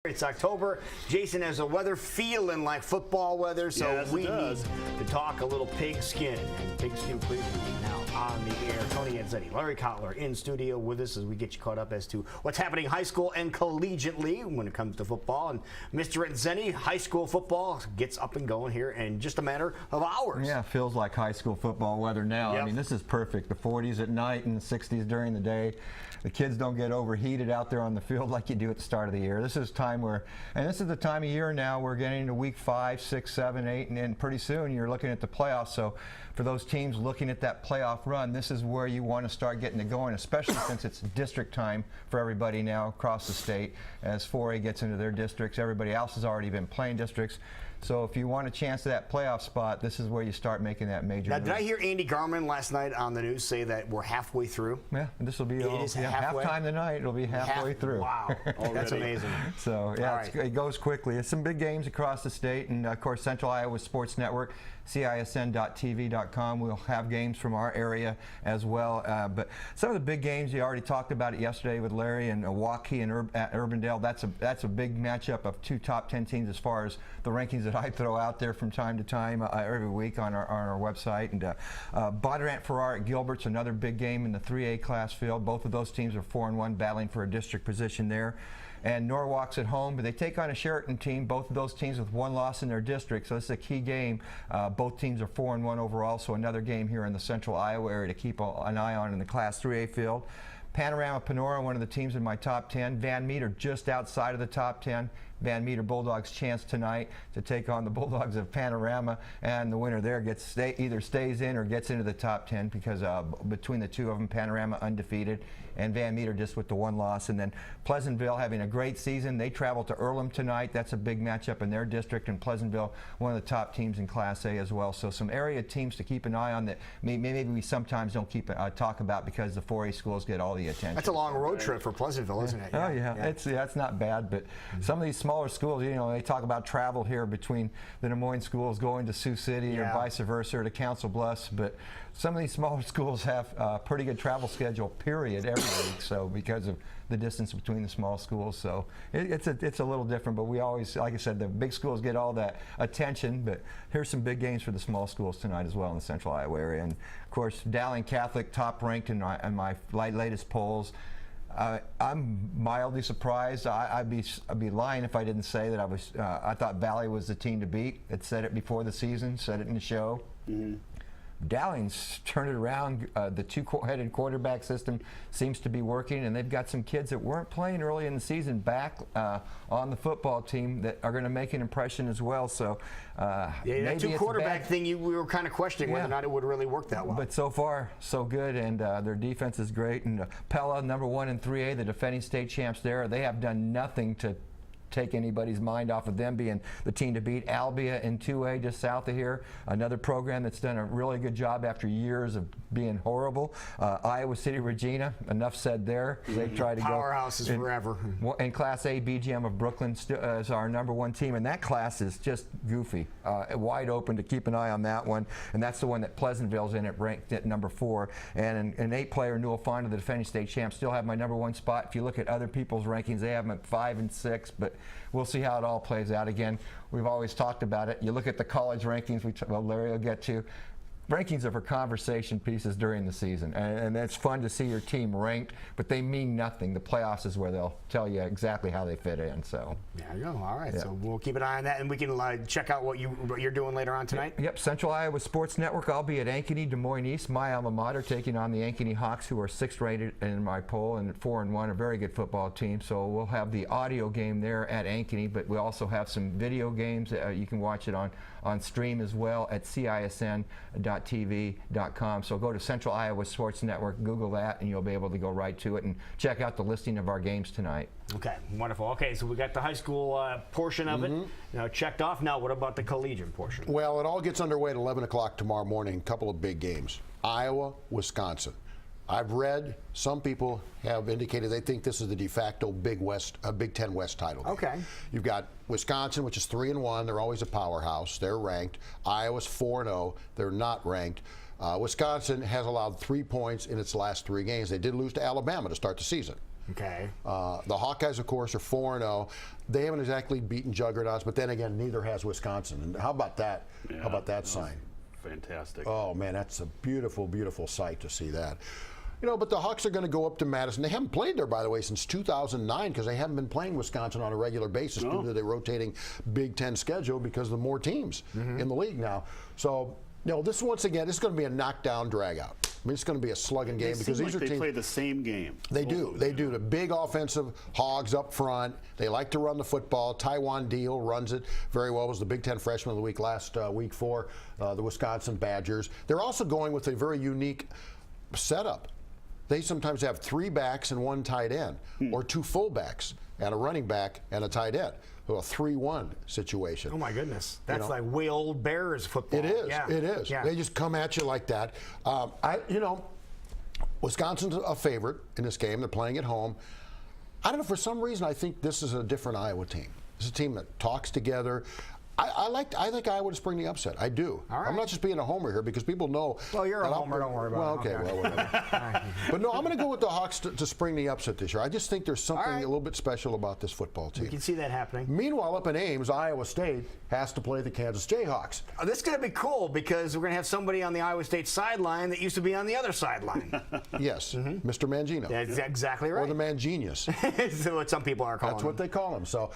It's October. Jason has a weather feeling like football weather, so yes, we need to talk a little pigskin. And Pigskin Preview now on the air. Tony Anzetti, Larry Kotler in studio with us as we get you caught up as to what's happening high school and collegiately when it comes to football. And Mr. Anzetti, high school football gets up and going here in just a matter of hours. Yeah, it feels like high school football weather now. Yep. I mean, this is perfect. The 40s at night and the 60s during the day. The kids don't get overheated out there on the field like you do at the start of the year. This is time where, and this is the time of year now we're getting into week 5, 6, 7, 8, and then pretty soon you're looking at the playoffs. So for those teams looking at that playoff run, this is where you want to start getting it going, especially since it's district time for everybody now across the state. As 4A gets into their districts, everybody else has already been playing districts. So if you want a chance to that playoff spot, this is where you start making that major move. Did I hear Andy Garman last night on the news say that we're halfway through? Yeah, this will be halfway? halftime tonight. It'll be halfway through. Wow, that's amazing. So yeah, it goes quickly. It's some big games across the state, and of course Central Iowa Sports Network, CISN.TV.com. We'll have games from our area as well. But some of the big games, you already talked about it yesterday with Larry and Milwaukee and at Urbandale. That's a big matchup of two top 10 teams as far as the rankings that I throw out there from time to time every week on our website. And Bondurant Farrar at Gilbert's another big game in the 3A class field. Both of those teams are 4-1, battling for a district position there. And Norwalk's at home, but they take on a Sheraton team, both of those teams with one loss in their district, so this is a key game. Both teams are 4-1 overall, so another game here in the Central Iowa area to keep an eye on in the Class 3A field. Panorama Panora, one of the teams in my top 10. Van Meter just outside of the top 10. Van Meter Bulldogs' chance tonight to take on the Bulldogs of Panorama, and the winner there either stays in or gets into the top 10 because between the two of them, Panorama undefeated and Van Meter just with the one loss. And then Pleasantville having a great season. They travel to Earlham tonight. That's a big matchup in their district, and Pleasantville, one of the top teams in Class A as well. So some area teams to keep an eye on that maybe we sometimes don't talk about because the 4A schools get all the attention. That's a long road trip for Pleasantville, isn't it? Oh yeah, it's not bad, but some of these smaller schools, you know, they talk about travel here between the Des Moines schools going to Sioux City or vice versa, or to Council Bluffs, but some of these smaller schools have a pretty good travel schedule, period, every week, so because of the distance between the small schools. So it's a little different, but we always, like I said, the big schools get all that attention, but here's some big games for the small schools tonight as well in the Central Iowa area. And of course, Dowling Catholic top ranked in my latest polls. I'm mildly surprised. I'd be lying if I didn't say that I thought Valley was the team to beat. It said it before the season, said it in the show. Dowling's turned it around. The two-headed quarterback system seems to be working, and they've got some kids that weren't playing early in the season back on the football team that are going to make an impression as well. So that two-quarterback thing, we were kind of questioning whether or not it would really work that well. But so far, so good, and their defense is great. And Pella, #1 in 3A, the defending state champs there, they have done nothing to take anybody's mind off of them being the team to beat. Albia in 2A just south of here, another program that's done a really good job after years of being horrible. Iowa City Regina, enough said there. They try to powerhouses forever. In Class A, BGM of Brooklyn is our #1 team, and that class is just goofy, wide open to keep an eye on that one. And that's the one that Pleasantville's in it, ranked at #4. And an 8-player Newell Fonda, the defending state champ, still have my #1 spot. If you look at other people's rankings, they have them at 5 and 6, but we'll see how it all plays out. Again, we've always talked about it. You look at the college rankings, well, Larry will get to. Rankings are for conversation pieces during the season, and it's fun to see your team ranked, but they mean nothing. The playoffs is where they'll tell you exactly how they fit in. So there you go. All right, so we'll keep an eye on that, and we can check out what you're doing later on tonight. Yep, Central Iowa Sports Network. I'll be at Ankeny, Des Moines East, my alma mater, taking on the Ankeny Hawks, who are 6th rated in my poll and at 4-1, a very good football team. So we'll have the audio game there at Ankeny, but we also have some video games. You can watch it on stream as well at CISN.TV.com. So go to Central Iowa Sports Network, Google that, and you'll be able to go right to it and check out the listing of our games tonight. Okay, wonderful. Okay, so we got the high school portion of it checked off. Now, what about the collegiate portion? Well, it all gets underway at 11 o'clock tomorrow morning. A couple of big games. Iowa, Wisconsin. I've read some people have indicated they think this is the de facto Big Ten West title game. Okay. You've got Wisconsin, which is 3-1. They're always a powerhouse. They're ranked. Iowa's 4-0. They're not ranked. Wisconsin has allowed 3 points in its last 3 games. They did lose to Alabama to start the season. Okay. The Hawkeyes, of course, are 4-0. They haven't exactly beaten juggernauts, but then again, neither has Wisconsin. And how about that? Yeah, how about that sign? Fantastic. Oh man, that's a beautiful, beautiful sight to see that. You know, but the Hawks are going to go up to Madison. They haven't played there, by the way, since 2009 because they haven't been playing Wisconsin on a regular basis due to the rotating Big Ten schedule because of the more teams in the league now. So, you know, this once again, this is going to be a knockdown dragout. I mean, it's going to be a slugging game because these are they teams. play the same game. They do. They do. The big offensive hogs up front. They like to run the football. Tywan Deal runs it very well. Was the Big Ten Freshman of the Week last week for the Wisconsin Badgers. They're also going with a very unique setup. They sometimes have 3 backs and 1 tight end, or 2 fullbacks and a running back and a tight end. So a 3-1 situation. Oh my goodness, that's like way old Bears football. It is. Yeah. It is. Yeah. They just come at you like that. Wisconsin's a favorite in this game. They're playing at home. I don't know. For some reason, I think this is a different Iowa team. It's a team that talks together. I think Iowa to spring the upset. I do. All right. I'm not just being a homer here because people know. Well, you're a homer. Don't worry about it. Well, okay. Well, whatever. But no, I'm going to go with the Hawks to spring the upset this year. I just think there's something a little bit special about this football team. You can see that happening. Meanwhile, up in Ames, Iowa State has to play the Kansas Jayhawks. This is going to be cool because we're going to have somebody on the Iowa State sideline that used to be on the other sideline. Yes, Mr. Mangino. That's exactly right. Or the Mangenius. That's what some people are calling That's what they call him. So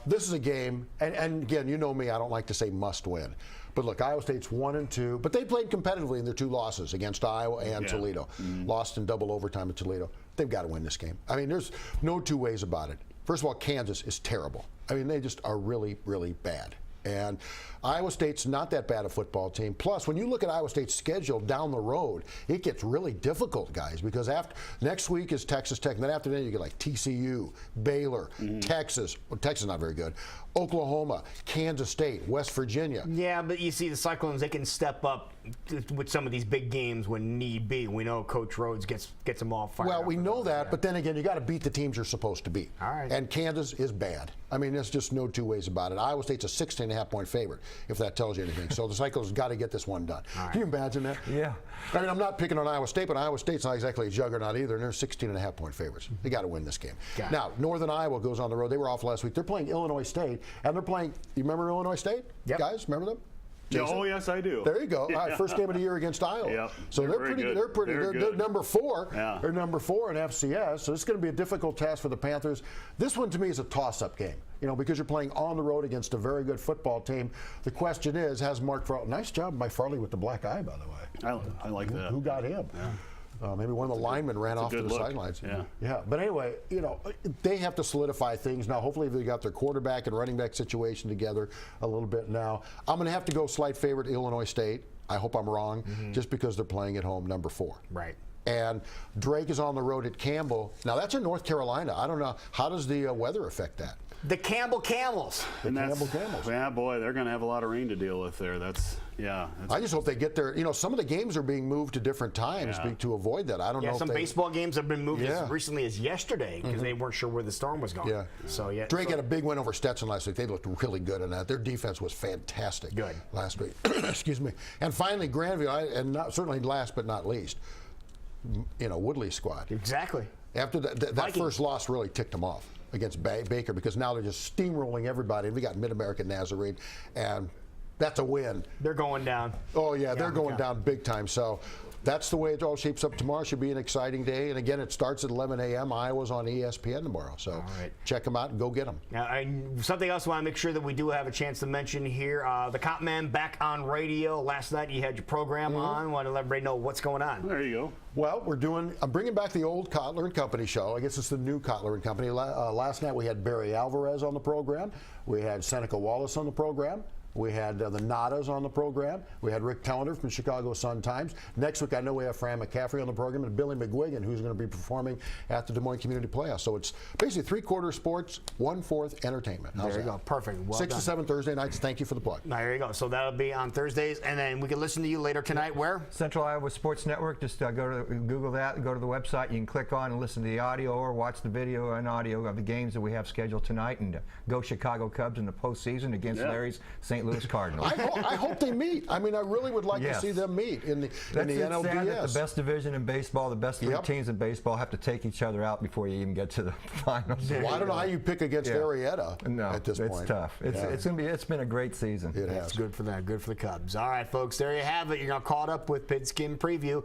this is a game, and again, you know me, I don't like to say must win. But look, Iowa State's 1-2, but they played competitively in their 2 losses against Iowa and Toledo. Lost in double overtime at Toledo. They've got to win this game. I mean, there's no 2 ways about it. First of all, Kansas is terrible. I mean, they just are really, really bad. And Iowa State's not that bad a football team. Plus, when you look at Iowa State's schedule down the road, it gets really difficult, guys, because after next week is Texas Tech, and then after that you get like TCU, Baylor, Texas. Well, Texas is not very good. Oklahoma, Kansas State, West Virginia. Yeah, but you see the Cyclones, they can step up with some of these big games when need be. We know Coach Rhodes gets them all fired Well, up we for know those, that, but then again, you got to beat the teams you're supposed to beat. All right. And Kansas is bad. I mean, there's just no 2 ways about it. Iowa State's a 16.5-point favorite, if that tells you anything. So the Cyclones got to get this one done. All right. Can you imagine that? Yeah. I mean, I'm not picking on Iowa State, but Iowa State's not exactly a juggernaut either, and they're 16.5-point favorites. They got to win this game. Now, Northern Iowa goes on the road. They were off last week. They're playing Illinois State, and they're playing. You remember Illinois State? Yep. Guys, remember them? Jason? Oh yes, I do. There you go. All right, first game of the year against Iowa. Yep. So they're very pretty. good. They're good. number 4. Yeah. They're number 4 in FCS. So it's going to be a difficult task for the Panthers. This one to me is a toss-up game. You know, because you're playing on the road against a very good football team. The question is, has Mark Farley? Nice job by Farley with the black eye, by the way. I like that. Who got him? Yeah. Maybe one of the linemen ran off to the look. sidelines. Yeah. Yeah. But anyway, you know, they have to solidify things now. Hopefully, they got their quarterback and running back situation together a little bit now. I'm going to have to go slight favorite Illinois State. I hope I'm wrong, just because they're playing at home, number 4. Right. And Drake is on the road at Campbell. Now that's in North Carolina. I don't know, how does the weather affect that? The Campbell Camels. The Campbell Camels. Yeah, boy, they're going to have a lot of rain to deal with there. I just hope they get there. You know, some of the games are being moved to different times to avoid that. I don't know. Yeah, if some baseball games have been moved as recently as yesterday because they weren't sure where the storm was going. Yeah. So yeah. Drake had a big win over Stetson last week. They looked really good in that. Their defense was fantastic. Good. Last week. Excuse me. And finally, Grandview, and certainly last but not least, you know, Woodley's squad. Exactly. After that first loss really ticked them off against Baker, because now they're just steamrolling everybody. We got Mid-American Nazarene, and that's a win. They're going down. Oh, yeah, they're going down big time. So that's the way it all shapes up tomorrow. Should be an exciting day. And again, it starts at 11 a.m. Iowa's on ESPN tomorrow. So check them out and go get them. Now, something else I want to make sure that we do have a chance to mention here. The Cop Man back on radio. Last night you had your program on. Want to let everybody know what's going on. There you go. Well, I'm bringing back the old Kotler & Company show. I guess it's the new Kotler & Company. Last night we had Barry Alvarez on the program. We had Seneca Wallace on the program. We had the Nadas on the program. We had Rick Tellender from Chicago Sun-Times. Next week, I know we have Fran McCaffrey on the program and Billy McGuigan, who's going to be performing at the Des Moines Community Playoffs. So it's basically 3/4 sports, 1/4 entertainment. How's there you that? go. Perfect. Well 6 done. to 7 Thursday nights. Thank you for the plug. There you go. So that'll be on Thursdays, and then we can listen to you later tonight. Where? Central Iowa Sports Network. Just go to Google that, go to the website. You can click on and listen to the audio or watch the video and audio of the games that we have scheduled tonight. And go Chicago Cubs in the postseason against Larry's St. St. Louis Cardinals. I hope they meet. I mean, I really would like to Yes. see them meet in the That's NLDS. sad that the best division in baseball, the best three teams in baseball, have to take each other out before you even get to the finals. Well, I don't know how you pick against Arrieta at this point. It's tough. It's been a great season. It has. That's good for them. Good for the Cubs. All right, folks, there you have it. You're now caught up with Pigskin Preview.